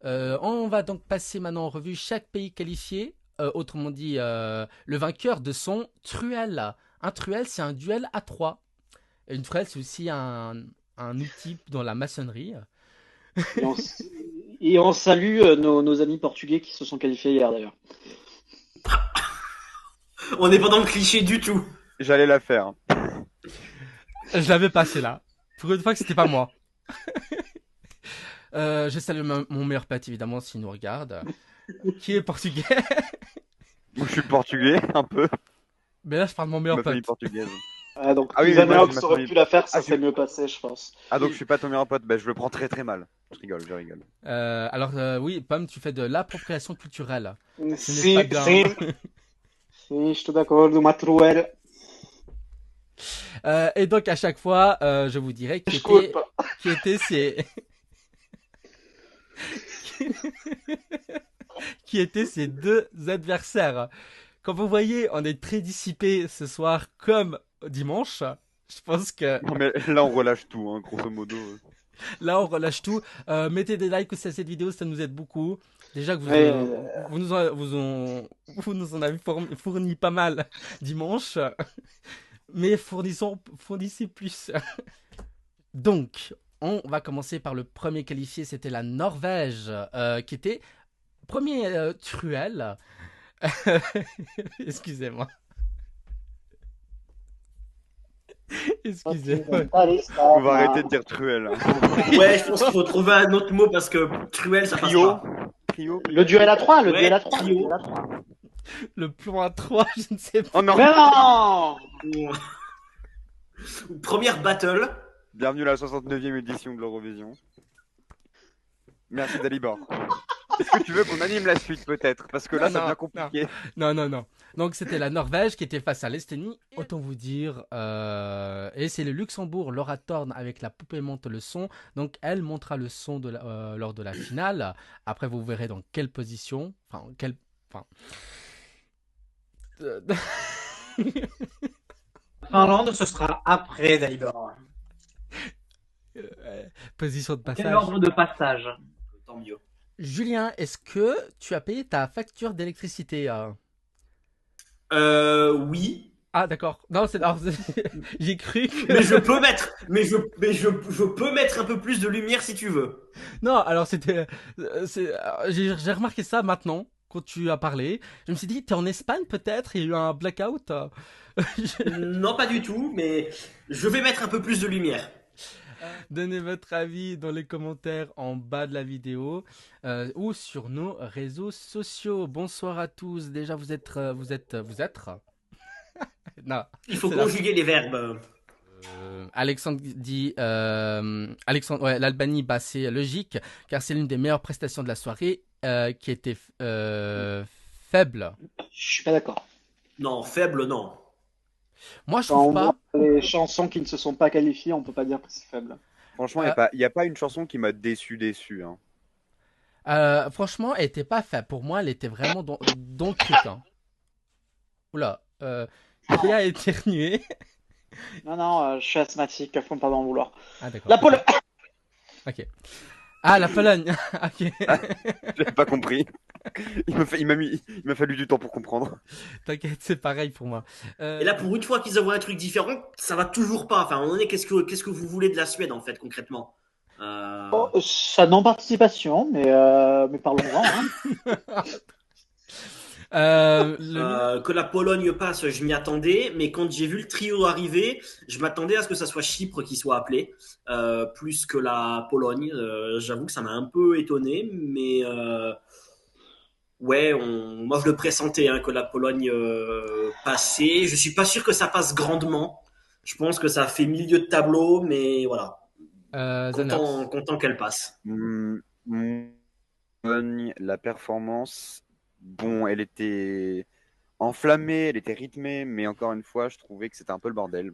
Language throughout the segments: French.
On va donc passer maintenant en revue chaque pays qualifié, autrement dit le vainqueur de son truel. Un truel, c'est un duel à trois. Et une truelle, c'est aussi un outil dans la maçonnerie. Et on, s- et on salue nos amis portugais qui se sont qualifiés hier d'ailleurs. On n'est pas dans le cliché du tout. J'allais la faire. Je l'avais passé là. Pour une fois que c'était pas moi. Je salue mon meilleur pote évidemment s'il nous regarde, qui est portugais. Moi, je suis portugais, un peu. Mais là, je parle de mon meilleur Ma famille pote. portugaise. Donc Ah oui, mais moi, j'ai Xanaox ma aurait famille. pu la faire, Ah, ça s'est mieux passé, je pense. donc je suis pas ton meilleur pote. Bah, je le prends très très mal. Je rigole, je rigole. Alors oui, Pomme, tu fais de l'appropriation culturelle. Ce n'est pas Si, bien. si, si, je te d'accorde, ma truelle. Et donc à chaque fois, je vous dirai Desculpa. qui étaient ces qui étaient ces deux adversaires. Comme vous voyez, on est très dissipé ce soir comme dimanche. Je pense que Non, mais là, on relâche tout, hein, grosso modo. là, on relâche tout. Mettez des likes aussi à cette vidéo, ça nous aide beaucoup. Déjà que Ouais, vous nous en avez fourni pas mal dimanche, mais fournissez plus. Donc, on va commencer par le premier qualifié, c'était la Norvège, qui était premier truel. Excusez-moi. Excusez-moi. On va arrêter de dire truelle. Hein. Ouais, je pense qu'il faut trouver un autre mot parce que truelle, ça passe Trio. pas. Trio. Le duel à 3, le Ouais, duel à 3. trio. Le plan à 3, je ne sais pas. Oh non. Mais non! Première battle. Bienvenue à la 69e édition de l'Eurovision. Merci Dalibor. Est-ce que tu veux qu'on anime la suite peut-être? Parce que là, Non, ça non, devient compliqué. Non. Donc c'était la Norvège qui était face à l'Estonie, autant vous dire. Et c'est le Luxembourg, Laura Thorne avec la poupée monte le son. Donc elle montera le son lors de la finale. Après vous verrez dans quelle position. Enfin. Finlande, ce sera après Dalibor. Position de Quel passage. ordre de passage? Tant mieux. Julien, est-ce que tu as payé ta facture d'électricité Oui. Ah d'accord. Non, j'ai cru que... Mais je peux mettre, je peux mettre un peu plus de lumière si tu veux. Non, alors c'était... j'ai remarqué ça maintenant, quand tu as parlé. Je me suis dit, t'es en Espagne peut-être? Il y a eu un blackout Non, pas du tout, mais je vais mettre un peu plus de lumière. Donnez votre avis dans les commentaires en bas de la vidéo ou sur nos réseaux sociaux. Bonsoir à tous. Déjà, vous êtes... Non, Il faut c'est la conjuguer les verbes. Alexandre dit Alexandre, ouais, l'Albanie, bah, c'est logique car c'est l'une des meilleures prestations de la soirée qui était faible. Je suis pas d'accord. Non, faible, non. Moi, je Quand trouve on pas. voit les chansons qui ne se sont pas qualifiées, on peut pas dire que c'est faible. Franchement, il n'y a pas une chanson qui m'a déçu. Hein. Franchement, elle était pas faible. Pour moi, elle était vraiment dans le truc. Hein. Oula, qui a éternué. Non, non, je suis asthmatique, faut pas m'en vouloir. Ah d'accord. La Pologne. Ok. Ah, la Pologne. Ok. J'ai pas compris. Il m'a fallu du temps pour comprendre. T'inquiète, c'est pareil pour moi. Et là, pour une fois qu'ils envoient un truc différent, ça va toujours pas. Enfin, à un moment donné, qu'est-ce que vous voulez de la Suède, en fait, concrètement Oh, sa non-participation, mais parlons-en. Hein. Que la Pologne passe, je m'y attendais, mais quand j'ai vu le trio arriver, je m'attendais à ce que ça soit Chypre qui soit appelé, plus que la Pologne. J'avoue que ça m'a un peu étonné, mais ouais, moi je le pressentais hein, que la Pologne passait. Je suis pas sûr que ça passe grandement. Je pense que ça fait milieu de tableau, mais voilà, Xanax. content qu'elle passe. La performance, bon, elle était enflammée, elle était rythmée, mais encore une fois, je trouvais que c'était un peu le bordel,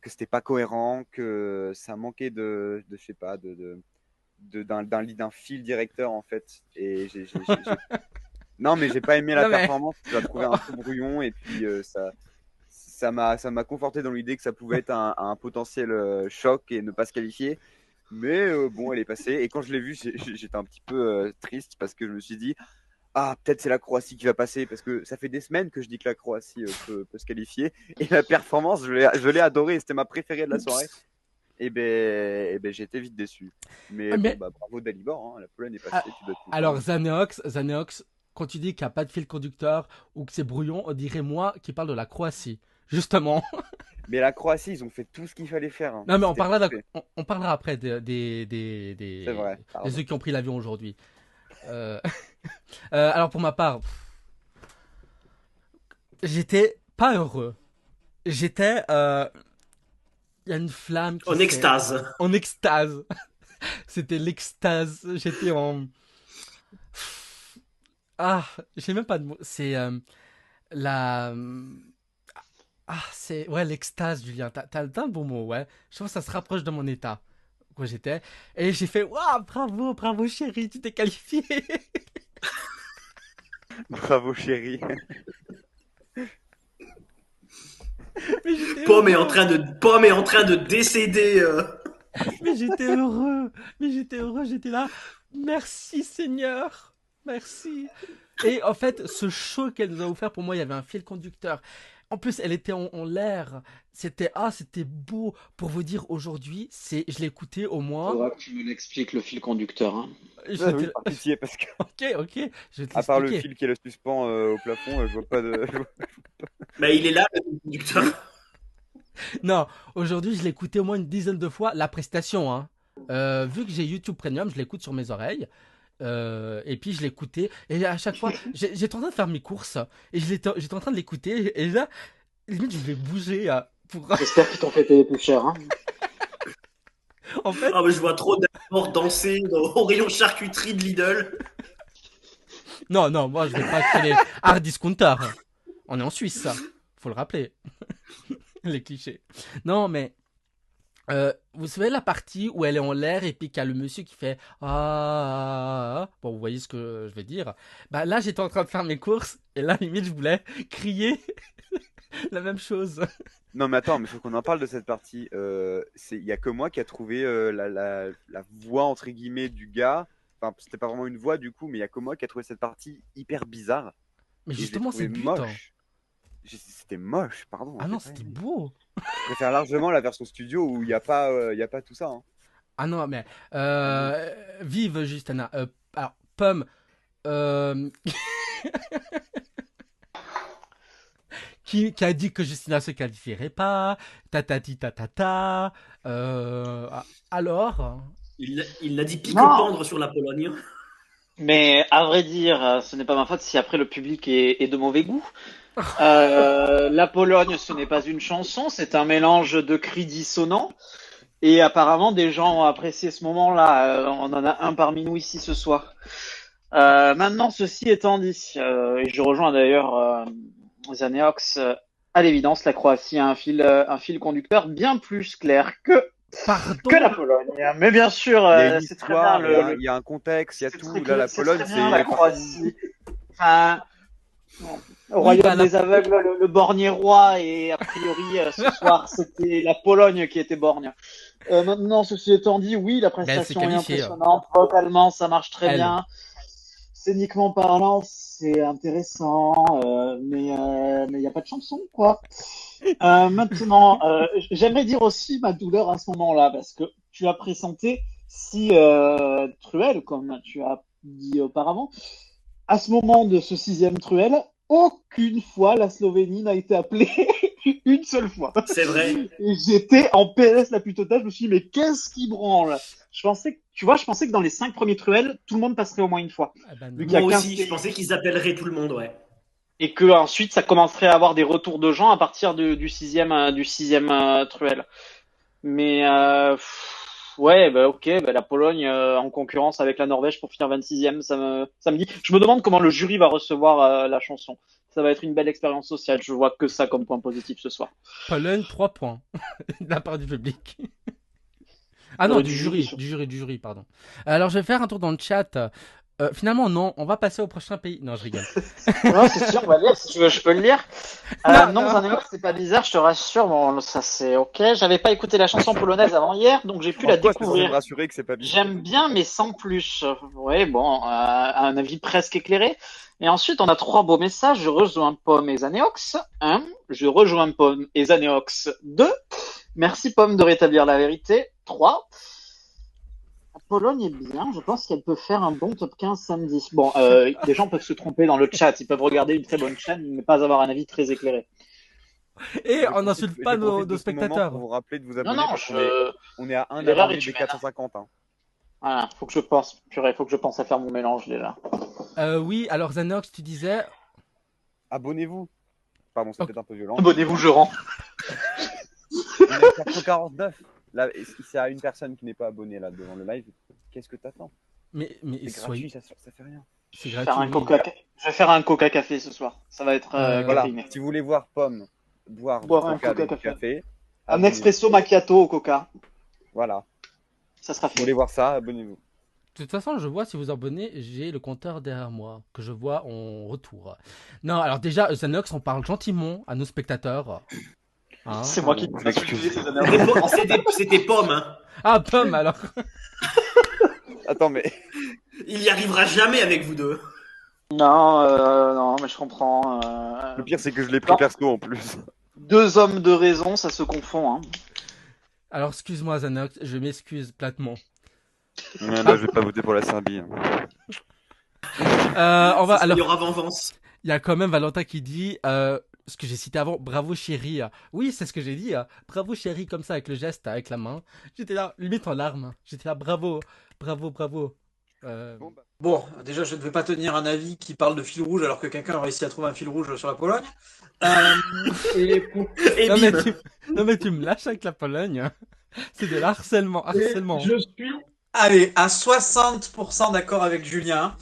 que c'était pas cohérent, que ça manquait je sais pas, d'un fil directeur en fait. Et non, mais j'ai pas aimé la Non, mais- performance, je la trouvais un peu brouillon, et puis ça m'a conforté dans l'idée que ça pouvait être un potentiel choc et ne pas se qualifier. Mais bon, elle est passée. Et quand je l'ai vue, j'étais un petit peu triste parce que je me suis dit, ah, peut-être c'est la Croatie qui va passer. Parce que ça fait des semaines que je dis que la Croatie peut se qualifier. Et la performance, je l'ai adorée. C'était ma préférée de la soirée. Et ben j'ai été vite déçu. Mais, Mais- bon, bravo Dalibor, hein, la Pologne est passée. Tu dois être content. Alors, Zaneox, quand tu dis qu'il n'y a pas de fil conducteur ou que c'est brouillon, on dirait moi qui parle de la Croatie. Justement. Mais la Croatie, ils ont fait tout ce qu'il fallait faire. Hein. Non, mais on C'était parlera, parfait. on parlera après C'est vrai. de Pardon. ceux qui ont pris l'avion aujourd'hui. Euh, alors, pour ma part, j'étais pas heureux. J'étais. Il y a une flamme qui En s'est- extase. En extase. C'était l'extase. J'étais en. Ah, j'ai même pas de mots. C'est la. Ah, c'est. Ouais, l'extase, Julien. T'as un bon mot, ouais. Je trouve que ça se rapproche de mon état où j'étais. Et j'ai fait, waouh, bravo, bravo, chérie, tu t'es qualifié. Bravo chérie. Mais j'étais Pomme est heureux. en train de décéder. Mais j'étais heureux. Mais j'étais heureux, j'étais là. Merci Seigneur. Merci. Et en fait, ce show qu'elle nous a offert, pour moi, il y avait un fil conducteur. En plus, elle était en l'air. C'était beau. Pour vous dire, aujourd'hui, je l'ai écouté au moins. Faudra que tu me l'expliques le fil conducteur. Hein. Ah oui, par pitié, parce que Ok, je vais te à part le l'expliquer. fil qui est le suspens au plafond, je vois pas de. Mais il est là, le conducteur. Non, aujourd'hui, je l'ai écouté au moins une dizaine de fois. La prestation, hein. Vu que j'ai YouTube Premium, je l'écoute sur mes oreilles. Et puis je l'écoutais. Et à chaque fois, j'étais en train de faire mes courses. Et j'étais en train de l'écouter. Et là, limite, je vais bouger pour. J'espère qu'ils t'ont fait payer plus cher. Hein. En fait, Ah, mais je vois trop d'abord danser au rayon charcuterie de Lidl. non, moi, je vais pas acheter les hard discounters. On est en Suisse, ça. Faut le rappeler. Les clichés. Non, mais. Vous savez la partie où elle est en l'air et puis qu'il y a le monsieur qui fait bon, vous voyez ce que je vais dire. Bah là, j'étais en train de faire mes courses et là, limite, je voulais crier la même chose. Non mais attends, mais faut qu'on en parle de cette partie. Il y a que moi qui a trouvé la voix entre guillemets du gars. Enfin, c'était pas vraiment une voix du coup, mais il y a que moi qui a trouvé cette partie hyper bizarre. Mais Et je l'ai justement, c'est trouvé le but. Hein. moche. C'était moche, pardon. Ah j'ai non, pas c'était aimé. beau. Je préfère largement la version studio où il y a pas tout ça. Hein. Ah non, mais vive Justana. Alors, Pomme, euh, qui a dit que Justina se qualifierait pas, tatati tatata. Alors, Il n'a dit pique Non. au pendre sur la Pologne. Mais à vrai dire, ce n'est pas ma faute si après le public est de mauvais goût. La Pologne, ce n'est pas une chanson, c'est un mélange de cris dissonants. Et apparemment, des gens ont apprécié ce moment-là. On en a un parmi nous ici ce soir. Maintenant, ceci étant dit, et je rejoins d'ailleurs Zaneox, à l'évidence, la Croatie a un fil conducteur bien plus clair pardon. que la Pologne. Mais bien sûr, Il y a une c'est très bien histoire, il y a un contexte, il y a c'est tout. très Là, la c'est Pologne, très bien, la c'est. Croatie. Enfin, au Oui, royaume bah, la- des aveugles, le borgne est roi, et a priori, ce soir, c'était la Pologne qui était borgne. Maintenant, ceci étant dit, oui, la elle s'est prestation est qualifiée. impressionnante. Vocalement, ça marche très Elle. bien. Scéniquement parlant, c'est intéressant, mais il n'y a pas de chanson, quoi. Maintenant, j'aimerais dire aussi ma douleur à ce moment-là, parce que tu as présenté si Truel, comme tu as dit auparavant, à ce moment de ce 6e Truel, aucune fois la Slovénie n'a été appelée une seule fois. C'est vrai. Et j'étais en PLS la plus totale, je me suis dit, mais qu'est-ce qui branle? Je pensais que dans les 5 premiers Truels, tout le monde passerait au moins une fois. Ah bah non. Vu qu'il y a Moi 15 aussi, pays. je pensais qu'ils appelleraient tout le monde, ouais. Et que ensuite ça commencerait à avoir des retours de gens à partir du sixième Truel. Mais ouais, bah ok, bah la Pologne en concurrence avec la Norvège pour finir 26e, ça me dit. Je me demande comment le jury va recevoir la chanson. Ça va être une belle expérience sociale. Je vois que ça comme point positif ce soir. Pologne, 3 points de la part du public. Ah non, Du du jury, jury, pardon. Alors, je vais faire un tour dans le chat. Finalement, non, on va passer au prochain pays. Non, je rigole. Non, c'est sûr, on va lire. Si tu veux, je peux le lire. Non, Non, non. Xanax, c'est pas bizarre, je te rassure. Bon, ça c'est ok. J'avais pas écouté la chanson polonaise avant hier, donc j'ai pu la En quoi c'est censé me découvrir. rassurer que c'est pas bizarre? J'aime bien, mais sans plus. Ouais, bon, un avis presque éclairé. Et ensuite, on a 3 beaux messages. Je rejoins Pomme et Zaneox. 1. Je rejoins Pomme et Zaneox. 2. Merci Pomme de rétablir la vérité. 3. La Pologne est bien. Je pense qu'elle peut faire un bon top 15 samedi. Bon, les gens peuvent se tromper dans le chat. Ils peuvent regarder une très bonne chaîne, mais pas avoir un avis très éclairé. Et Je on profite- n'insulte pas je profite nos de ce moment spectateurs. pour vous rappeler de vous Non, abonner non, parce on est à un l'erreur abonné est des humaine. 450. Hein. Voilà, faut que je pense. Purée, faut que je pense à faire mon mélange déjà. Oui, alors Zanox, tu disais. Abonnez-vous. Pardon, c'est Ok. peut-être un peu violent. Abonnez-vous, je rends. On est à 449. Là, et si c'est à une personne qui n'est pas abonnée là devant le live, qu'est-ce que t'attends? Mais C'est soyez. gratuit, ça fait rien. C'est Je vais faire un gratuit. coca. Je vais faire un coca café ce soir. Ça va être Voilà. caféiné. Si vous voulez voir Pomme boire Boire du un coca coca avec du café. café, Un abonnez-vous. expresso macchiato au coca. Voilà. Ça sera Si vous voulez fait. voir ça, abonnez-vous. De toute façon, je vois si vous abonnez, j'ai le compteur derrière moi que je vois en retour. Non, alors déjà, Zanox, on parle gentiment à nos spectateurs. Hein. C'est moi qui Pardon, t'ai je m'excuse. insulté ces années. C'était Pomme, hein. Ah, Pomme alors. Attends, mais Il y arrivera jamais avec vous deux. Non, non, mais je comprends. le pire, c'est que je l'ai pris Non. perso en plus. 2 hommes de raison, ça se confond. Hein. Alors, excuse-moi, Zanox, je m'excuse platement. Là, je vais pas voter pour la Serbie. Hein. On va, Il alors, y aura vengeance. il y a quand même Valentin qui dit, ce que j'ai cité avant, bravo chérie. Oui, c'est ce que j'ai dit. Bravo chérie, comme ça, avec le geste, avec la main. J'étais là, limite en larmes. J'étais là, bravo, bravo, bravo. Bon, bah, Bon, déjà, je ne vais pas tenir un avis qui parle de fil rouge alors que quelqu'un a réussi à trouver un fil rouge sur la Pologne. Et non, mais bim. non, mais tu me lâches avec la Pologne. C'est de l'harcèlement, harcèlement. Je suis, allez, à 60% d'accord avec Julien.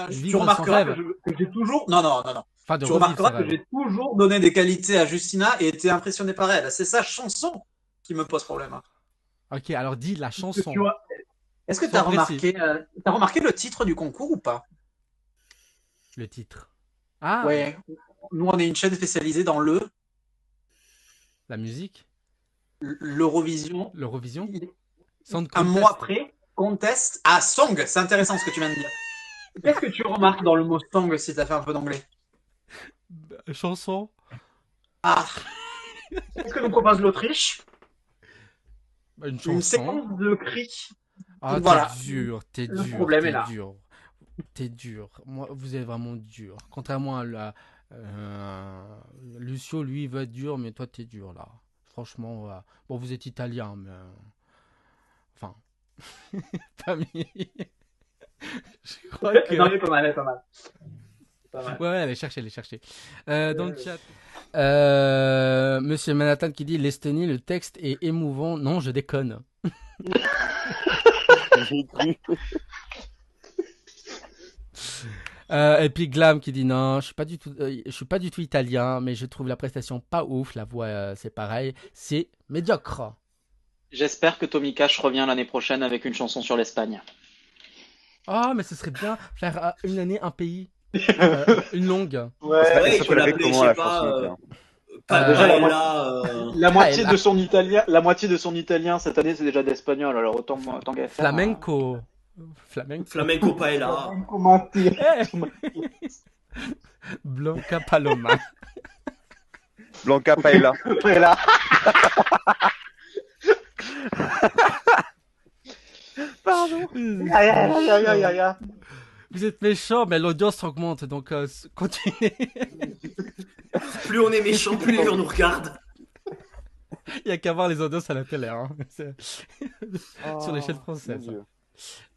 Tu Vivre son remarqueras rêve. que j'ai toujours. Non, non, non, non. Enfin, de Tu revivre remarqueras son que rêve. j'ai toujours donné des qualités à Justina et été impressionné par elle. C'est sa chanson qui me pose problème. Ok, alors dis la chanson. Est-ce que tu Sois as précis. remarqué le titre du concours ou pas? Le titre. Ah, Ouais. Nous, on est une chaîne spécialisée dans la musique, l'Eurovision. l'Eurovision. Song Un contest. mois après, contest. Ah, song, c'est intéressant ce que tu viens de dire. Qu'est-ce que tu remarques dans le mot song si tu as fait un peu d'anglais? Chanson. Ah, qu'est-ce que nous propose l'Autriche? Une Une chanson. séquence de cris. Ah, Voilà. t'es Le dur, problème t'es est là. dur. T'es dur. Moi, vous êtes vraiment dur. Contrairement à Lucio, lui, il veut être dur, mais toi, t'es dur, là. Franchement, bon, vous êtes italien, mais... Enfin... pas mieux. Je crois que... Non, mais pas mal, pas mal. Pas mal. Ouais, allez chercher, allez chercher. Dans le chat, Monsieur Manhattan qui dit l'Estonie, le texte est émouvant. Non, je déconne. j'ai cru. Et puis Glam qui dit non, je suis pas du tout italien, mais je trouve la prestation pas ouf. La voix, c'est pareil, c'est médiocre. J'espère que Tommy Cash revient l'année prochaine avec une chanson sur l'Espagne. Ah, mais ce serait bien faire une année un pays, une longue. Ouais, Ça tu l'appelle l'appelais, comment, je sais la pas, chanson, tiens déjà, la Paella, La moitié là. de son italien, la moitié de son italien cette année, c'est déjà d'espagnol. Alors autant qu'à faire. Flamenco. Flamenco. Flamenco Paella. Eh. Blanca Paloma. Blanca Paella. Là. Pardon. Aïe, aïe, aïe, aïe, aïe, aïe. Vous êtes méchants, mais l'audience augmente, donc continuez. Plus on est méchant, plus on nous regarde. Il y a qu'à voir les audiences à la télé, hein. Sur l'échelle Mon française. Dieu.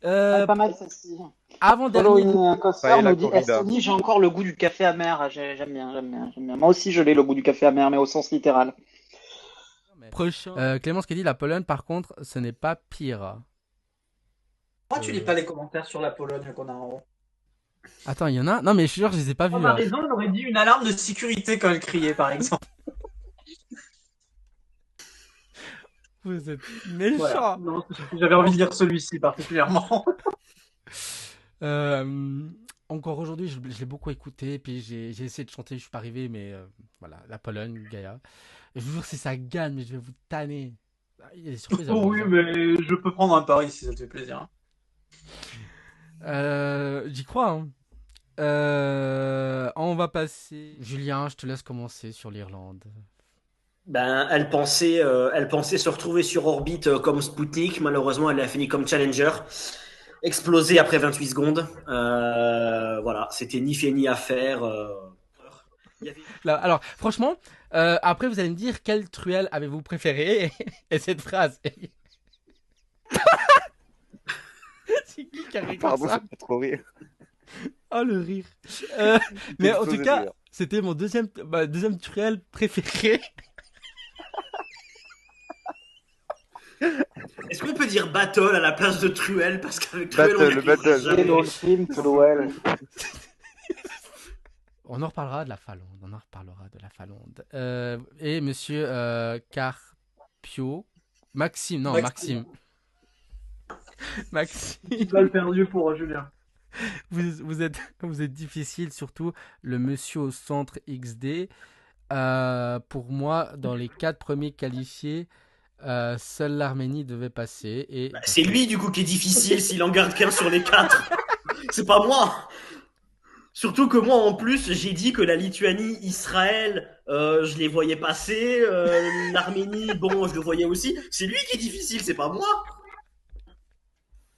Pas mal celle-ci. Avant dernier. Following Coaster Paella nous dit corrida. Estonie, j'ai encore le goût du café amer. Ah, j'aime bien, j'aime bien, j'aime bien. Moi aussi, je l'ai le goût du café amer, mais au sens littéral. Prochain. Clémence qui dit la Pologne, par contre, ce n'est pas pire. Pourquoi tu lis pas les commentaires sur la Pologne qu'on a en haut? Attends, il y en a? Non, mais je suis sûr, je les ai pas vus. On a raison, on aurait dit une alarme de sécurité quand elle criait, par exemple. Vous êtes méchants. Voilà. Non, j'avais envie de lire celui-ci particulièrement. Euh, Encore aujourd'hui, je l'ai beaucoup écouté, puis j'ai essayé de chanter, je suis pas arrivé, mais voilà, la Pologne, Gaïa. Et je vous jure, si ça gagne, mais je vais vous tanner. Ah, il y a des surprises à Oh oui, venir. mais je peux prendre un pari si ça te fait plaisir. J'y crois, hein. On va passer. Julien, je te laisse commencer sur l'Irlande. Ben, elle pensait se retrouver sur orbite comme Sputnik. Malheureusement, elle a fini comme Challenger, explosé après 28 secondes. Voilà, c'était ni fait ni à faire. Il y avait- Là, alors, franchement, après, vous allez me dire quelle truelle avez-vous préféré et cette phrase. C'est qui a ri comme Pardon, ça ça? me fait trop rire. Oh, le rire. Euh, mais en tout Explosé de cas, rire. c'était mon deuxième truelle préféré. Est-ce qu'on peut dire battle à la place de Truel parce qu'avec Truel on y Battle, arrivera battle. jamais. l'ultime Truel. On en reparlera de la Finlande. On en reparlera de la Finlande. Et monsieur Carpio. Maxime, non, Maxime. Maxime. Balle perdue pour Julien. Vous êtes difficile, surtout le monsieur au centre XD. Pour moi, dans les 4 premiers qualifiés, seule l'Arménie devait passer. Et Bah, c'est lui du coup qui est difficile s'il en garde qu'un sur les 4. C'est pas moi. Surtout que moi en plus j'ai dit que la Lituanie, Israël, je les voyais passer. L'Arménie, bon, je le voyais aussi. C'est lui qui est difficile, c'est pas moi.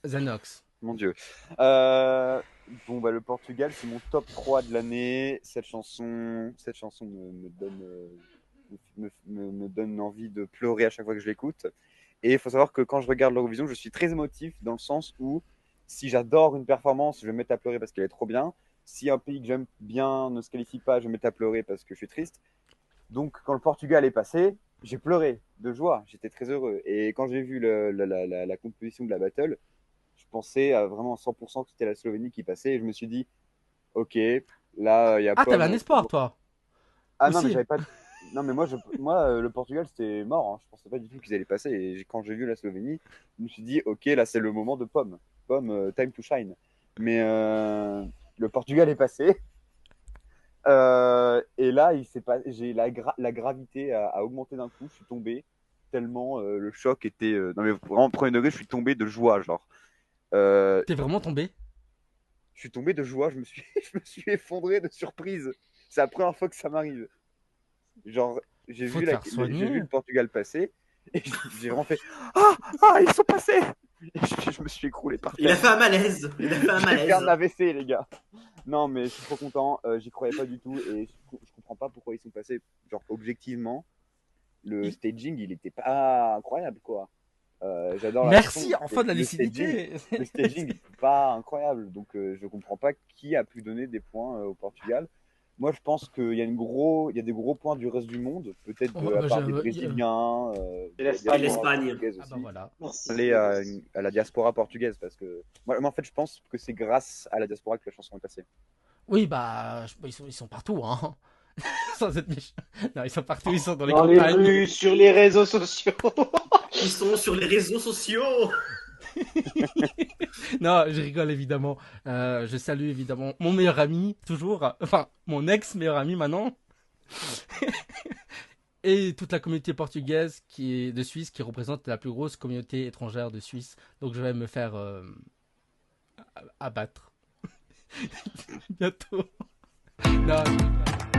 Zanox. Mon Dieu. Bon, bah, le Portugal, c'est mon top 3 de l'année. Cette chanson me donne, me donne envie de pleurer à chaque fois que je l'écoute. Et il faut savoir que quand je regarde l'Eurovision, je suis très émotif dans le sens où si j'adore une performance, je vais me mettre à pleurer parce qu'elle est trop bien. Si un pays que j'aime bien ne se qualifie pas, je vais me mettre à pleurer parce que je suis triste. Donc, quand le Portugal est passé, j'ai pleuré de joie. J'étais très heureux. Et quand j'ai vu la composition de la battle, je pensais à vraiment à 100% que c'était la Slovénie qui passait. Et je me suis dit, ok, là, il y a Ah, t'avais un Pomme. espoir, toi Ah non, mais aussi. j'avais pas. Non, mais le Portugal, c'était mort. Hein. Je pensais pas du tout qu'ils allaient passer. Et quand j'ai vu la Slovénie, je me suis dit, ok, là, c'est le moment de Pomme. Pomme, time to shine. Mais le Portugal est passé. Et là, il s'est pas, j'ai la gravité a augmenté d'un coup. Je suis tombé tellement le choc était. Non, mais vraiment, premier degré, je suis tombé de joie, genre. Euh, T'es vraiment tombé. je suis tombé de joie. Je me suis effondré de surprise. C'est la première fois que ça m'arrive. Genre, Faut te faire j'ai vu soigner. le Portugal passer et j'ai vraiment fait ah, ah, ils sont passés! Et je me suis écroulé par Il a terre. fait un malaise. Il a fait un J'ai fait malaise. un AVC, les gars. Non, mais je suis trop content. J'y croyais pas du tout et je comprends pas pourquoi ils sont passés. Genre, objectivement, le staging, il était pas incroyable, quoi. J'adore la Merci, chanson. enfin de la Staging, lucidité. le staging n'est pas incroyable. Donc, je comprends pas qui a pu donner des points au Portugal. Moi, je pense qu'il y a il y a des gros points du reste du monde, peut-être Oh, de la bah, part des Brésiliens, Et de la l'Espagne. Et diaspora l'Espagne. portugaise Ah bah aussi. voilà. Merci. Aller à la diaspora portugaise parce que moi, en fait, je pense que c'est grâce à la diaspora que la chanson est passée. Oui, bah, ils sont partout, hein. Sans être méchant. Non, ils sont partout, ils sont dans les Dans les campagnes. rues, sur les réseaux sociaux. Ils sont sur les réseaux sociaux. Non, je rigole évidemment. Je salue évidemment mon meilleur ami, toujours. Enfin, mon ex-meilleur ami maintenant. Et toute la communauté portugaise de Suisse qui représente la plus grosse communauté étrangère de Suisse. Donc je vais me faire abattre bientôt. Non, je rigole.